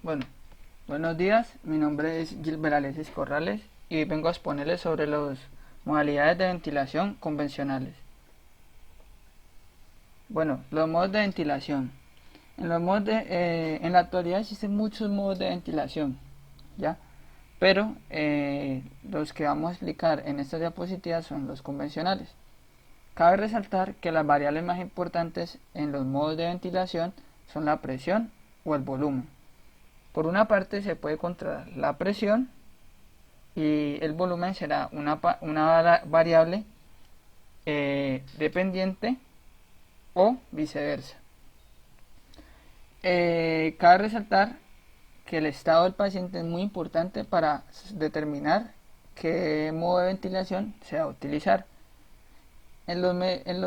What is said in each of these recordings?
Bueno, buenos días, mi nombre es Gilbert Alexis Corrales y hoy vengo a exponerles sobre las modalidades de ventilación convencionales. Bueno, los modos de ventilación. En la actualidad existen muchos modos de ventilación, ¿ya? Pero los que vamos a explicar en esta diapositiva son los convencionales. Cabe resaltar que las variables más importantes en los modos de ventilación son la presión o el volumen. Por una parte se puede controlar la presión y el volumen será una variable dependiente o viceversa. Cabe resaltar que el estado del paciente es muy importante para determinar qué modo de ventilación se va a utilizar. En los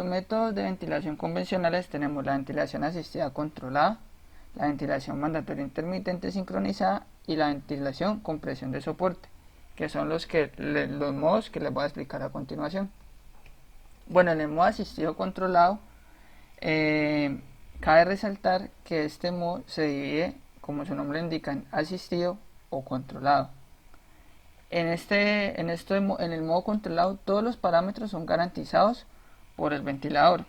métodos de ventilación convencionales tenemos la ventilación asistida controlada, la ventilación mandatoria intermitente sincronizada y la ventilación con presión de soporte, que son los modos que les voy a explicar a continuación. Bueno, en el modo asistido controlado, cabe resaltar que este modo se divide, como su nombre indica, en asistido o controlado. En el modo controlado, todos los parámetros son garantizados por el ventilador,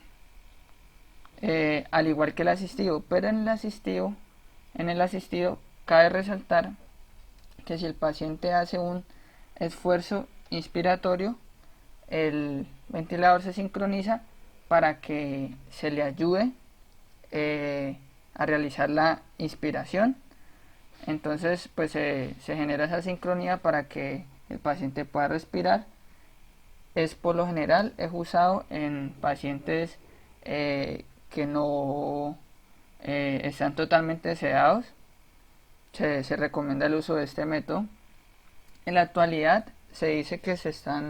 al igual que el asistido, pero en el asistido cabe resaltar que si el paciente hace un esfuerzo inspiratorio, el ventilador se sincroniza para que se le ayude a realizar la inspiración. Entonces pues se genera esa sincronía para que el paciente pueda respirar. Por lo general es usado en pacientes que no están totalmente sedados. Se recomienda el uso de este método. En la actualidad se dice que se está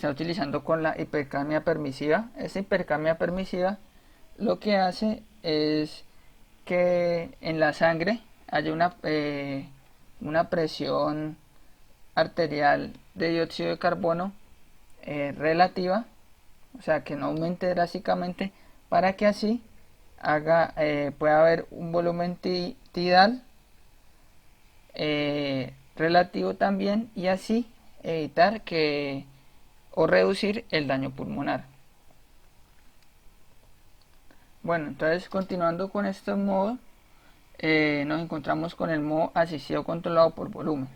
utilizando con la hipercapnia permisiva. Esta hipercapnia permisiva lo que hace es que en la sangre haya una presión arterial de dióxido de carbono relativa, o sea que no aumente drásticamente, para que así pueda haber un volumen tidal relativo también, y así evitar o reducir el daño pulmonar. Bueno, entonces continuando con estos modos, nos encontramos con el modo asistido controlado por volumen.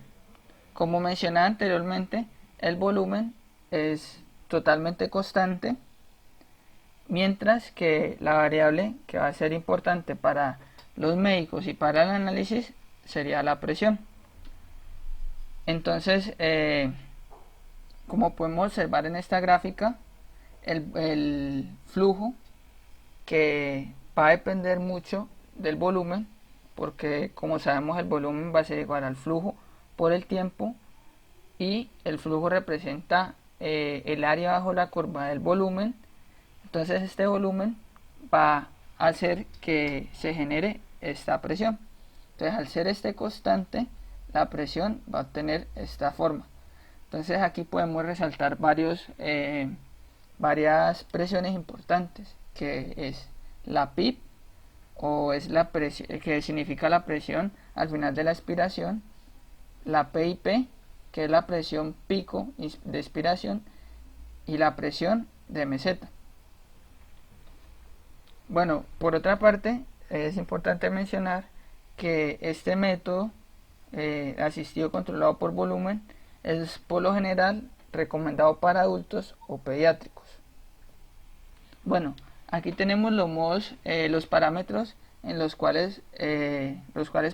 Como mencioné anteriormente, el volumen es totalmente constante, mientras que la variable que va a ser importante para los médicos y para el análisis sería la presión. Entonces, como podemos observar en esta gráfica, el flujo, que va a depender mucho del volumen, porque como sabemos el volumen va a ser igual al flujo por el tiempo, y el flujo representa el área bajo la curva del volumen. Entonces este volumen va a hacer que se genere esta presión. Entonces al ser este constante, la presión va a obtener esta forma. Entonces aquí podemos resaltar varias presiones importantes, que es la PIP, o es la presión, que significa la presión al final de la expiración, la PIP, que es la presión pico de expiración, y la presión de meseta. Bueno, por otra parte, es importante mencionar que este método asistido controlado por volumen es por lo general recomendado para adultos o pediátricos. Bueno, aquí tenemos los parámetros en los cuales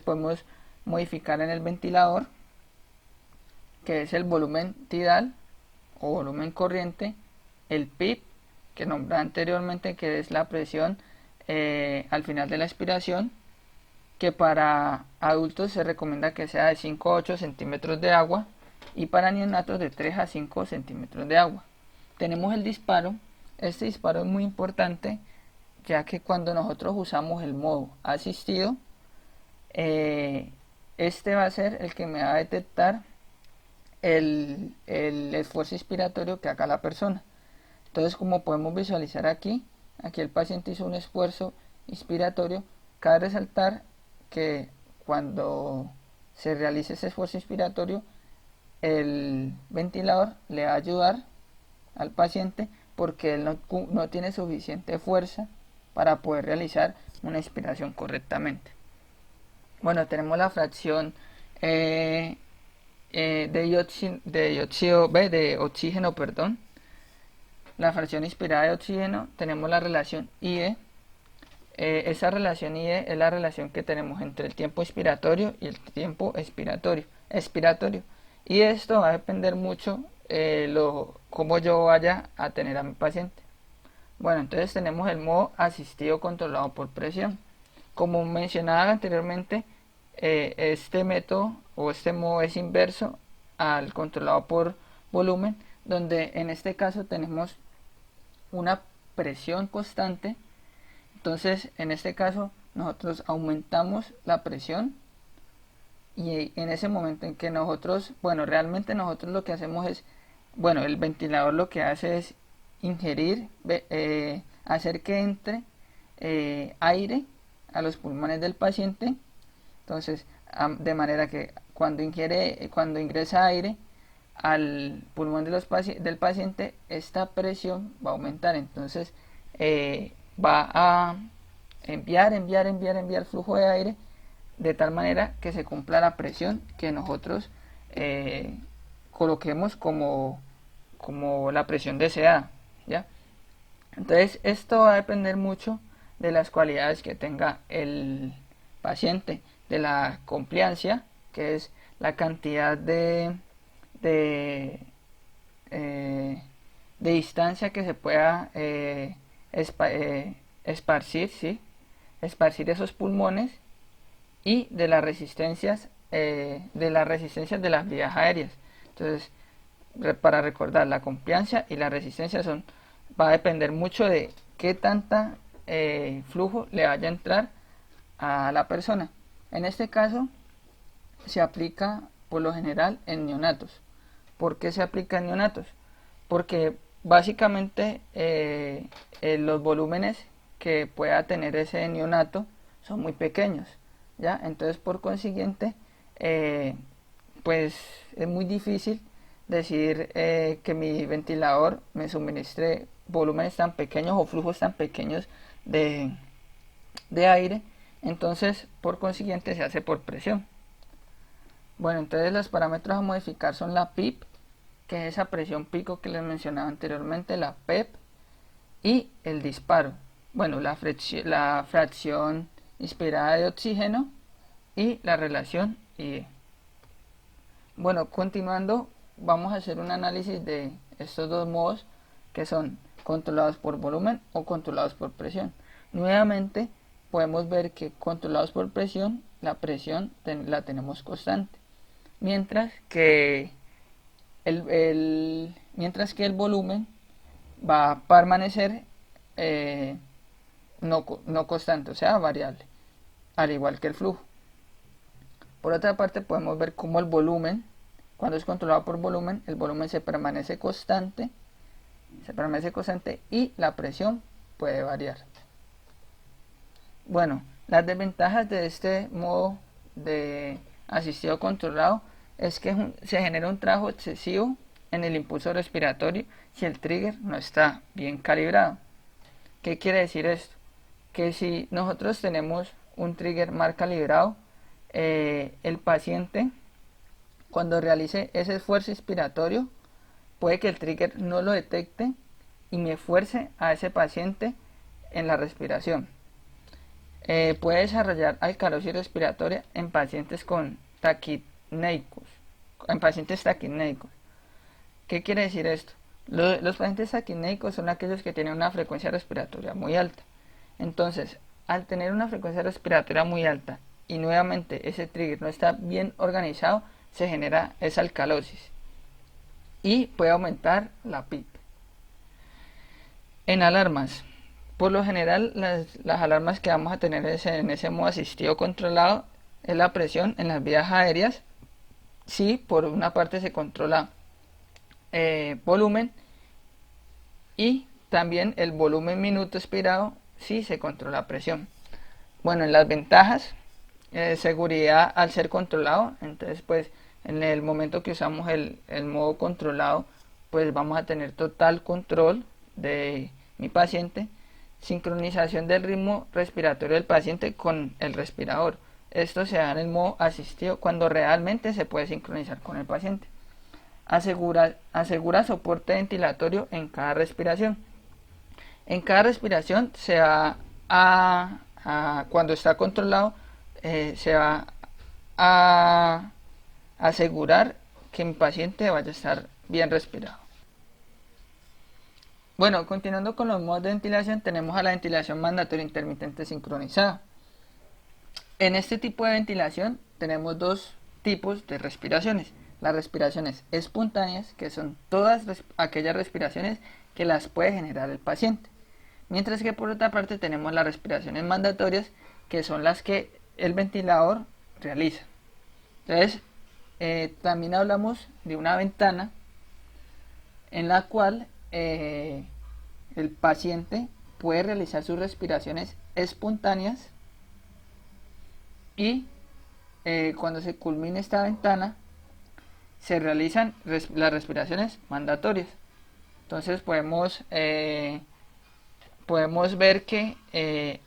podemos modificar en el ventilador, que es el volumen tidal o volumen corriente, el PIP, que nombré anteriormente, que es la presión al final de la expiración, que para adultos se recomienda que sea de 5 a 8 centímetros de agua, y para neonatos de 3 a 5 centímetros de agua. Tenemos el disparo. Este disparo es muy importante, ya que cuando nosotros usamos el modo asistido, este va a ser el que me va a detectar el esfuerzo inspiratorio que haga la persona. Entonces, como podemos visualizar aquí el paciente hizo un esfuerzo inspiratorio. cabe resaltar que cuando se realice ese esfuerzo inspiratorio, el ventilador le va a ayudar al paciente porque él no tiene suficiente fuerza para poder realizar una inspiración correctamente. Bueno, tenemos la fracción de oxígeno, perdón. La fracción inspirada de oxígeno, tenemos la relación IE. Esa relación IE es la relación que tenemos entre el tiempo inspiratorio y el tiempo expiratorio. Y esto va a depender mucho cómo yo vaya a tener a mi paciente. Bueno, entonces tenemos el modo asistido controlado por presión. Como mencionaba anteriormente, este método o este modo es inverso al controlado por volumen, donde en este caso tenemos una presión constante. Entonces en este caso nosotros aumentamos la presión, y en ese momento en que realmente nosotros lo que hacemos es, el ventilador lo que hace es ingerir, hacer que entre aire a los pulmones del paciente. Entonces, de manera que cuando ingresa aire al pulmón del paciente, esta presión va a aumentar. Entonces, va a enviar flujo de aire de tal manera que se cumpla la presión que nosotros coloquemos como la presión deseada, ¿ya? Entonces esto va a depender mucho de las cualidades que tenga el paciente, de la compliancia, que es la cantidad de distancia que se pueda esparcir, ¿sí? Esparcir esos pulmones, y de las resistencias de las vías aéreas. Entonces, para recordar, la compliancia y la resistencia va a depender mucho de qué tanta flujo le vaya a entrar a la persona. En este caso se aplica por lo general en neonatos. ¿Por qué se aplica en neonatos? Porque básicamente los volúmenes que pueda tener ese neonato son muy pequeños, ¿ya? Entonces, por consiguiente, pues es muy difícil decidir que mi ventilador me suministre volúmenes tan pequeños o flujos tan pequeños de aire. Entonces, por consiguiente, se hace por presión. Bueno, entonces los parámetros a modificar son la PIP, que es esa presión pico que les mencionaba anteriormente, la PEP y el disparo. Bueno, la fracción inspirada de oxígeno y la relación IE. Bueno, continuando, vamos a hacer un análisis de estos dos modos que son controlados por volumen o controlados por presión. Nuevamente podemos ver que controlados por presión, la presión la tenemos constante, mientras que el volumen va a permanecer no constante, o sea, variable, al igual que el flujo. Por otra parte, podemos ver cómo el volumen, cuando es controlado por volumen, el volumen se permanece constante y la presión puede variar. Bueno, las desventajas de este modo de asistido controlado es que se genera un trabajo excesivo en el impulso respiratorio si el trigger no está bien calibrado. ¿Qué quiere decir esto? Que si nosotros tenemos un trigger mal calibrado, el paciente, cuando realice ese esfuerzo inspiratorio, puede que el trigger no lo detecte y me fuerce a ese paciente en la respiración. Puede desarrollar alcalosis respiratoria en pacientes taquipneicos. ¿Qué quiere decir esto? Los pacientes taquipneicos son aquellos que tienen una frecuencia respiratoria muy alta. Entonces, al tener una frecuencia respiratoria muy alta y nuevamente ese trigger no está bien organizado, se genera esa alcalosis y puede aumentar la PIP. En alarmas, por lo general las alarmas que vamos a tener en ese modo asistido controlado es la presión en las vías aéreas. Si por una parte se controla volumen, y también el volumen minuto expirado si se controla presión. Bueno, en las ventajas, seguridad al ser controlado. Entonces, pues en el momento que usamos el modo controlado, pues vamos a tener total control de mi paciente. Sincronización del ritmo respiratorio del paciente con el respirador. Esto se da en el modo asistido cuando realmente se puede sincronizar con el paciente. Asegura soporte ventilatorio en cada respiración. En cada respiración se va cuando está controlado, se va a asegurar que mi paciente vaya a estar bien respirado. Bueno, continuando con los modos de ventilación, tenemos a la ventilación mandatoria intermitente sincronizada. En este tipo de ventilación tenemos dos tipos de respiraciones. Las respiraciones espontáneas, que son todas aquellas respiraciones que las puede generar el paciente. Mientras que por otra parte tenemos las respiraciones mandatorias, que son las que el ventilador realiza. Entonces, también hablamos de una ventana en la cual el paciente puede realizar sus respiraciones espontáneas y cuando se culmine esta ventana se realizan las respiraciones mandatorias. Entonces podemos ver que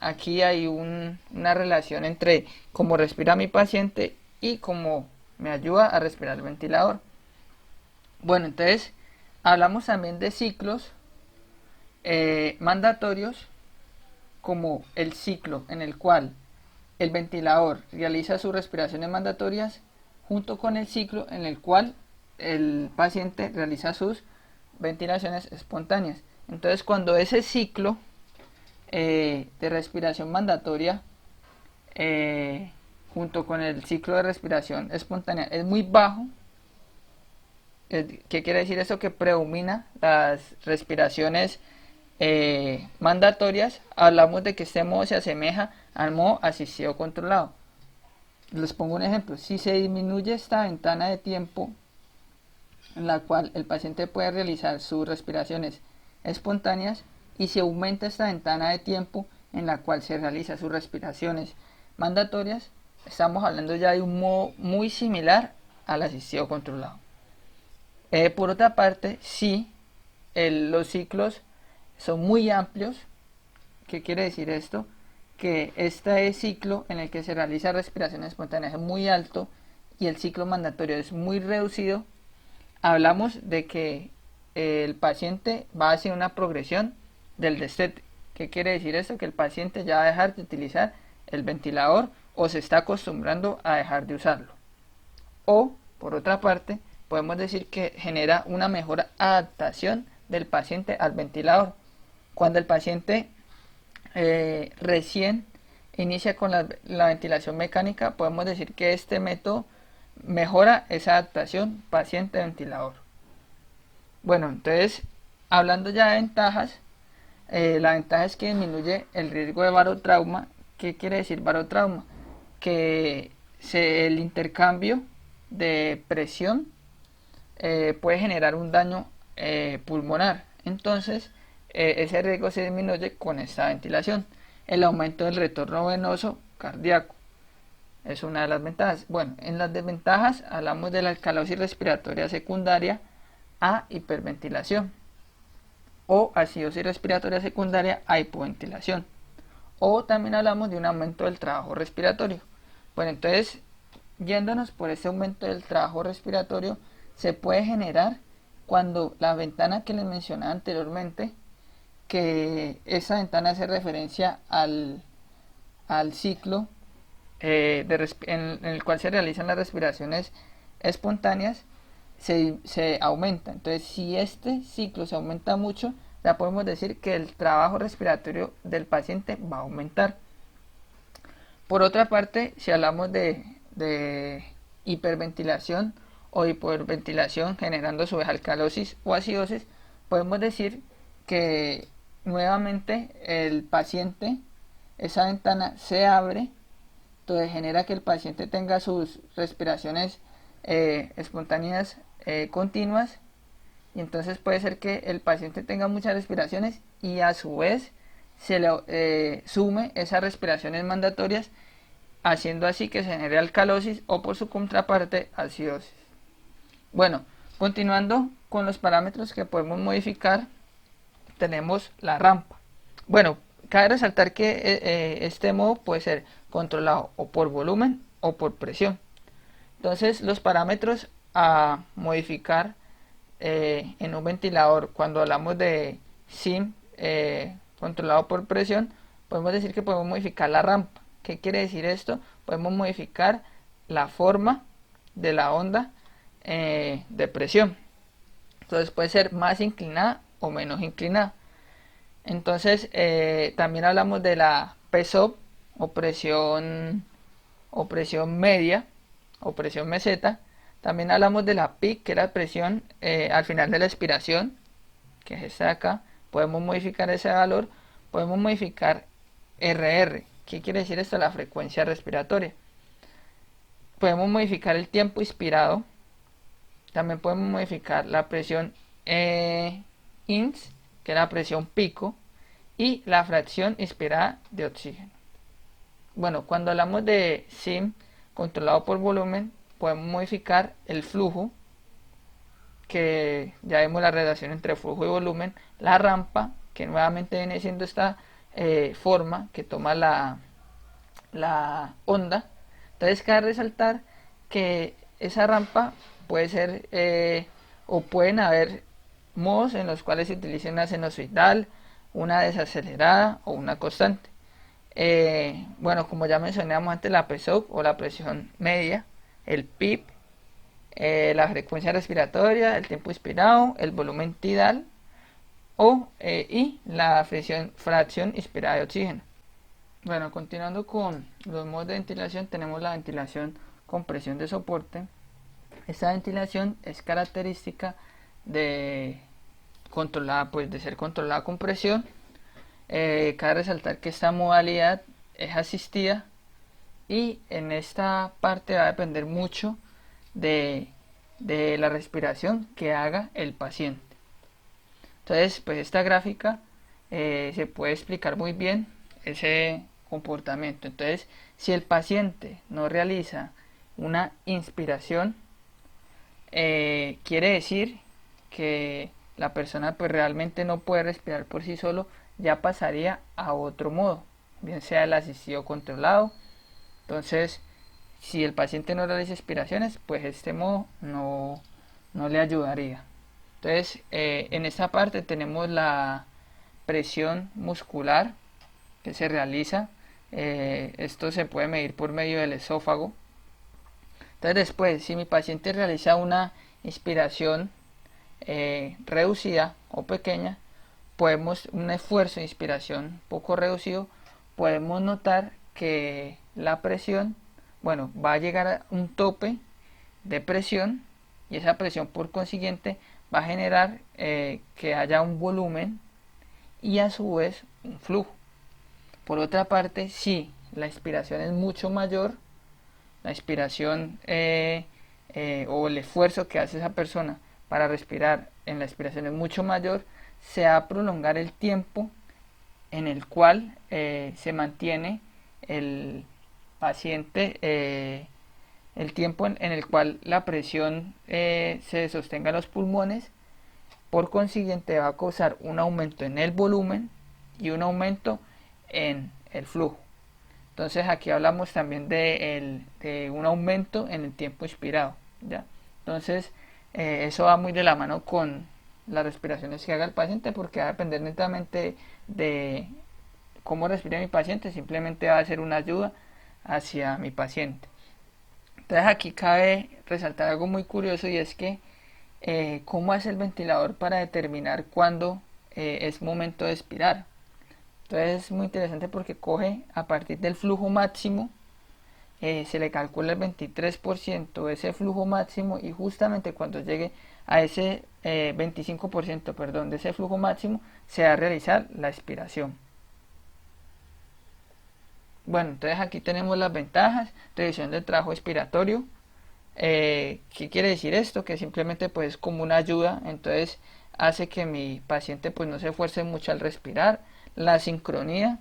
aquí hay una relación entre cómo respira mi paciente y cómo me ayuda a respirar el ventilador. Bueno, entonces hablamos también de ciclos mandatorios, como el ciclo en el cual el ventilador realiza sus respiraciones mandatorias junto con el ciclo en el cual el paciente realiza sus ventilaciones espontáneas. Entonces, cuando ese ciclo de respiración mandatoria junto con el ciclo de respiración espontánea es muy bajo, ¿qué quiere decir eso? Que predomina las respiraciones mandatorias. Hablamos de que este modo se asemeja al modo asistido controlado. Les pongo un ejemplo. Si se disminuye esta ventana de tiempo en la cual el paciente puede realizar sus respiraciones espontáneas y se aumenta esta ventana de tiempo en la cual se realiza sus respiraciones mandatorias, estamos hablando ya de un modo muy similar al asistido controlado. Por otra parte, si los ciclos son muy amplios, ¿qué quiere decir esto? Que este ciclo en el que se realiza respiración espontánea es muy alto y el ciclo mandatorio es muy reducido, hablamos de que el paciente va hacia una progresión del destete. ¿Qué quiere decir esto? Que el paciente ya va a dejar de utilizar el ventilador o se está acostumbrando a dejar de usarlo. O, por otra parte, podemos decir que genera una mejor adaptación del paciente al ventilador. Cuando el paciente recién inicia con la ventilación mecánica, podemos decir que este método mejora esa adaptación paciente-ventilador. Bueno, entonces, hablando ya de ventajas, la ventaja es que disminuye el riesgo de barotrauma. ¿Qué quiere decir barotrauma? Que el intercambio de presión puede generar un daño pulmonar. Entonces, ese riesgo se disminuye con esta ventilación. El aumento del retorno venoso cardíaco es una de las ventajas. Bueno, en las desventajas hablamos de la alcalosis respiratoria secundaria a hiperventilación, o acidosis respiratoria secundaria a hipoventilación, o también hablamos de un aumento del trabajo respiratorio. Bueno, entonces, yéndonos por ese aumento del trabajo respiratorio, se puede generar cuando la ventana que les mencionaba anteriormente, que esa ventana hace referencia al ciclo en el cual se realizan las respiraciones espontáneas, se aumenta. Entonces, si este ciclo se aumenta mucho, ya podemos decir que el trabajo respiratorio del paciente va a aumentar. Por otra parte, si hablamos de hiperventilación o hiperventilación generando su vez alcalosis o acidosis, podemos decir que nuevamente el paciente, esa ventana se abre, entonces genera que el paciente tenga sus respiraciones espontáneas continuas, y entonces puede ser que el paciente tenga muchas respiraciones y a su vez se le sume esas respiraciones mandatorias, haciendo así que se genere alcalosis o por su contraparte acidosis. Bueno, continuando con los parámetros que podemos modificar, tenemos la rampa. Bueno, cabe resaltar que este modo puede ser controlado o por volumen o por presión. Entonces los parámetros a modificar en un ventilador cuando hablamos de SIM controlado por presión, podemos decir que podemos modificar la rampa. ¿Qué quiere decir esto? Podemos modificar la forma de la onda de presión. Entonces puede ser más inclinada o menos inclinada. Entonces también hablamos de la PSOP o presión media o presión meseta. También hablamos de la PIC, que es la presión al final de la expiración, que es esta de acá. Podemos modificar ese valor. Podemos modificar RR. ¿Qué quiere decir esto? La frecuencia respiratoria. Podemos modificar el tiempo inspirado. También podemos modificar la presión INS, que es la presión pico, y la fracción inspirada de oxígeno. Bueno, cuando hablamos de SIM controlado por volumen, podemos modificar el flujo, que ya vemos la relación entre flujo y volumen, la rampa, que nuevamente viene siendo esta forma que toma la onda. Entonces cabe resaltar que esa rampa puede ser o pueden haber modos en los cuales se utilice una sinusoidal, una desacelerada o una constante. Bueno, como ya mencionamos antes, la PSOP o la presión media, el PIP, la frecuencia respiratoria, el tiempo inspirado, el volumen tidal y la fracción inspirada de oxígeno. Bueno, continuando con los modos de ventilación, tenemos la ventilación con presión de soporte. Esta ventilación es característica de ser controlada con presión. Cabe resaltar que esta modalidad es asistida y en esta parte va a depender mucho de la respiración que haga el paciente. Entonces, pues esta gráfica se puede explicar muy bien ese comportamiento. Entonces, si el paciente no realiza una inspiración, quiere decir que la persona pues realmente no puede respirar por sí solo, ya pasaría a otro modo, bien sea el asistido controlado. Entonces, si el paciente no realiza inspiraciones, pues este modo no le ayudaría. Entonces, en esta parte tenemos la presión muscular que se realiza. Esto se puede medir por medio del esófago. Entonces después, si mi paciente realiza una inspiración reducida o pequeña, un esfuerzo de inspiración poco reducido, podemos notar que la presión, bueno, va a llegar a un tope de presión y esa presión por consiguiente va a generar que haya un volumen y a su vez un flujo. Por otra parte, si la inspiración es mucho mayor, la inspiración o el esfuerzo que hace esa persona para respirar en la inspiración es mucho mayor, se va a prolongar el tiempo en el cual se mantiene el paciente, el tiempo en el cual la presión se sostenga en los pulmones. Por consiguiente va a causar un aumento en el volumen y un aumento en el flujo. Entonces aquí hablamos también de un aumento en el tiempo inspirado, ¿ya? Entonces eso va muy de la mano con las respiraciones que haga el paciente, porque va a depender netamente de cómo respire mi paciente, simplemente va a ser una ayuda hacia mi paciente. Entonces aquí cabe resaltar algo muy curioso, y es que cómo hace el ventilador para determinar cuándo es momento de expirar. Entonces es muy interesante porque coge a partir del flujo máximo, se le calcula el 23% de ese flujo máximo, y justamente cuando llegue a ese 25%, de ese flujo máximo, se va a realizar la expiración. Bueno, entonces aquí tenemos las ventajas: reducción del trabajo expiratorio. ¿Qué quiere decir esto? Que simplemente pues como una ayuda, entonces hace que mi paciente pues no se esfuerce mucho al respirar. la sincronía,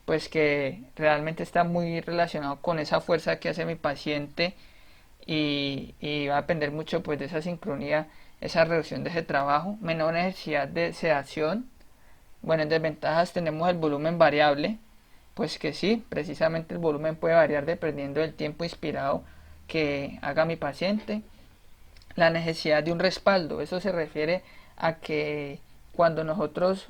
pues que realmente está muy relacionado con esa fuerza que hace mi paciente y va a depender mucho pues de esa sincronía, esa reducción de ese trabajo, menor necesidad de sedación. Bueno, en desventajas tenemos el volumen variable, pues que sí, precisamente el volumen puede variar dependiendo del tiempo inspirado que haga mi paciente. La necesidad de un respaldo, eso se refiere a que cuando nosotros,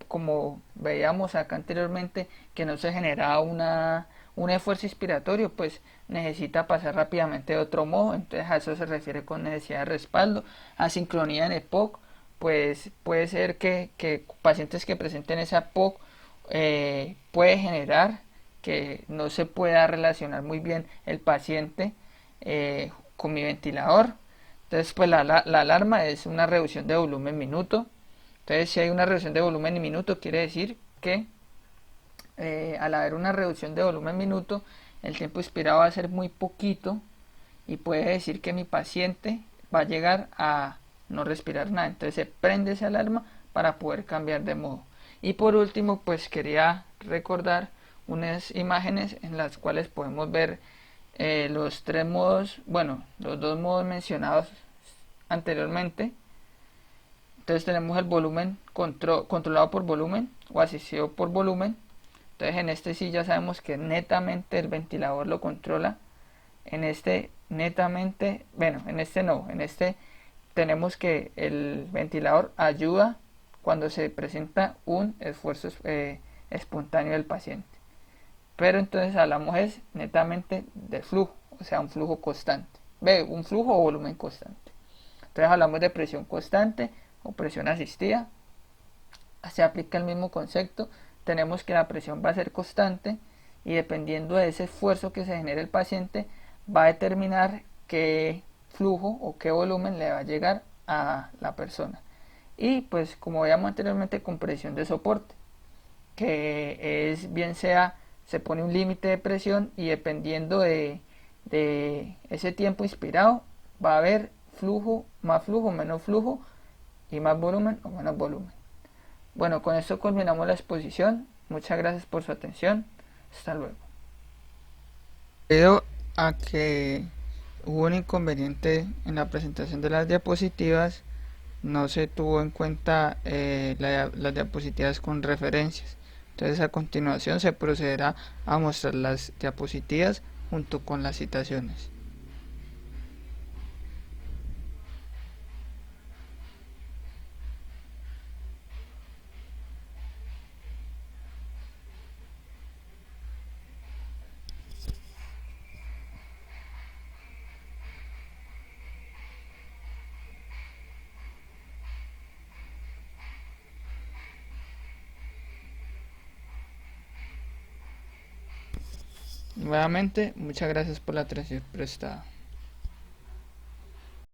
como veíamos acá anteriormente, que no se generaba un esfuerzo inspiratorio, pues necesita pasar rápidamente de otro modo, entonces a eso se refiere con necesidad de respaldo. Asincronía en EPOC, pues puede ser que pacientes que presenten esa POC puede generar que no se pueda relacionar muy bien el paciente con mi ventilador. Entonces, pues la alarma es una reducción de volumen minuto. Entonces, si hay una reducción de volumen en minuto, quiere decir que al haber una reducción de volumen minuto, el tiempo expirado va a ser muy poquito y puede decir que mi paciente va a llegar a no respirar nada. Entonces, se prende esa alarma para poder cambiar de modo. Y por último, pues quería recordar unas imágenes en las cuales podemos ver los tres modos, bueno, los dos modos mencionados anteriormente. Entonces tenemos el volumen controlado por volumen o asistido por volumen. Entonces en este sí ya sabemos que netamente el ventilador lo controla. En este netamente, bueno, en este no, en este tenemos que el ventilador ayuda cuando se presenta un esfuerzo espontáneo del paciente. Pero entonces hablamos es netamente de flujo, o sea, un flujo constante. Ve, un flujo o volumen constante. Entonces hablamos de presión constante o presión asistida. Se aplica el mismo concepto. Tenemos que la presión va a ser constante y dependiendo de ese esfuerzo que se genere el paciente va a determinar qué flujo o qué volumen le va a llegar a la persona. Y pues como veíamos anteriormente con presión de soporte, que es bien sea se pone un límite de presión y dependiendo de ese tiempo inspirado va a haber flujo, menos flujo y más volumen o menos volumen. Bueno, con esto culminamos la exposición. Muchas gracias por su atención. Hasta luego. Debido a que hubo un inconveniente en la presentación de las diapositivas, no se tuvo en cuenta las diapositivas con referencias. Entonces a continuación se procederá a mostrar las diapositivas junto con las citaciones. Nuevamente, muchas gracias por la atención prestada.